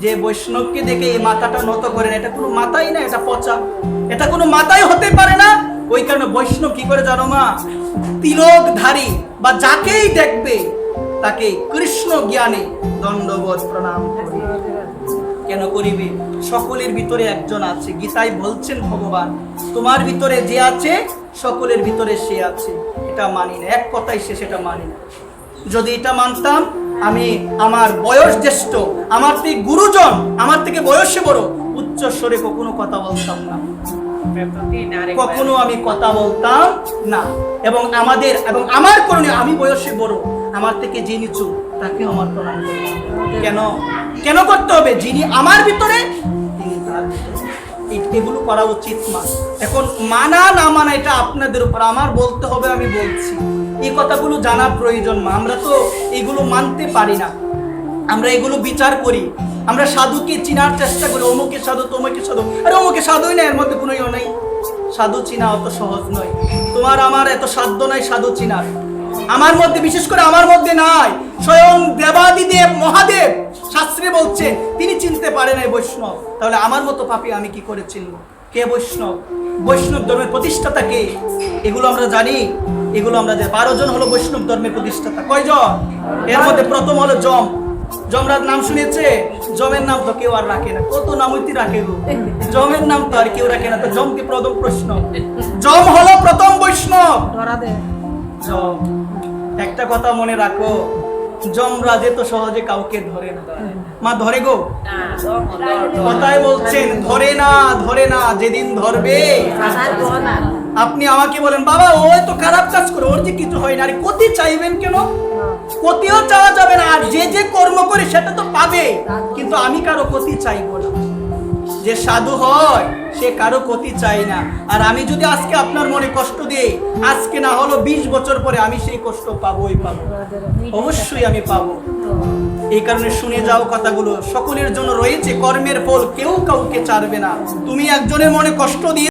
যে বৈষ্ণবকে দেখে এই মাথাটা নত করে না, এটা কোনো মাথাই না, এটা পচা, এটা কোনো মাথাই হতে পারে না। ওই কারণে বৈষ্ণব কি করে জানো মা, তিলকধারী বা যাকেই দেখবে তাকে কৃষ্ণ জ্ঞানে দণ্ডবোধ প্রণাম করবে। কেন করিবে? সকলের ভিতরে একজন আছে। গীতায় বলছেন ভগবান, তোমার ভিতরে যে আছে সকলের ভিতরে সে আছে। এটা মানি না, এক কথাই সে সেটা মানি না। যদি এটা মানতাম, আমি আমার বয়স জ্যেষ্ঠ, আমার থেকে গুরুজন, আমার থেকে বয়সে বড়, উচ্চ স্বরে কখনো কথা বলতাম না, কখনো আমি কথা বলতাম না। এবং আমার করণীয়, আমি বয়সে বড়, আমার থেকে যে নিচু তাকে আমার প্রণাম করতে হবে। কেন করতে হবে? যিনি আমার ভিতরে তিনি তার ভিতরে। এগুলো করা উচিত মা। এখন মানা না মানা এটা আপনাদের উপর, আমার বলতে হবে, আমি বলছি। এই কথাগুলো জানা প্রয়োজন মা। আমরা তো এগুলো মানতে পারি না, আমরা এগুলো বিচার করি, আমরা সাধুকে চিনার চেষ্টা করি, অমুকে সাধু তমুকে সাধু, আরে অমুকে সাধুই না, এর মধ্যে কোনো ইয়ে নাই। সাধু চিনা অত সহজ নয়, তোমার আমার এত সাধ্য নাই সাধু চিনার। আমার মধ্যে, বিশেষ করে আমার মধ্যে নাই। স্বয়ং দেবাদিদেব মহাদেব শাস্ত্রে বলছেন তিনি চিনতে পারে নাই বৈষ্ণব, তাহলে আমার মতো পাপী আমি কি করে চিনব? কে বৈষ্ণব? বৈষ্ণব ধর্মের প্রতিষ্ঠাতা কে? এগুলো আমরা জানি, এগুলো আমরা জানি। 12 জন হলো বৈষ্ণব ধর্মের প্রতিষ্ঠাতা। কয়জন? এর মধ্যে প্রথম হলো যম। যমরাজ নাম শুনেছে? যমের নাম তো কেউ আর রাখে না, কত নাম হইতে রাখে গো, যমের নাম তো আর কেউ রাখে না। তো যমকে প্রথম প্রশ্ন, যম হলো প্রথম বৈষ্ণব। যম, একটা কথা মনে রাখো, যমরাজে তো সহজে কাউকে ধরে না। মা ধরে গো? কথাই বলছেন ধরে না, যেদিন ধরবে। আপনি আমাকে বলেন বাবা ওই তো খারাপ কাজ করে, ওর যে কিছু হয় না, আরে ক্ষতি চাইবেন কেন? ক্ষতিও চাওয়া যাবে না, আর যে কর্ম করে সেটা তো পাবে, কিন্তু আমি কারো ক্ষতি চাইবো না। যে সাধু হয় সে কারো ক্ষতি চাই না। আর আমি যদি আজকে আপনার মনে কষ্ট দিই, আজকে না হলো 20 বছর পরে আমি সেই কষ্ট পাবোই পাবো, অবশ্যই আমি পাবো। এই কারণে শুনে যাও কথাগুলো, সকলের জন্য রয়েছে কর্মের ফল, কেউ কাউকে ছাড়বে না। তুমি একজনের মনে কষ্ট দিয়ে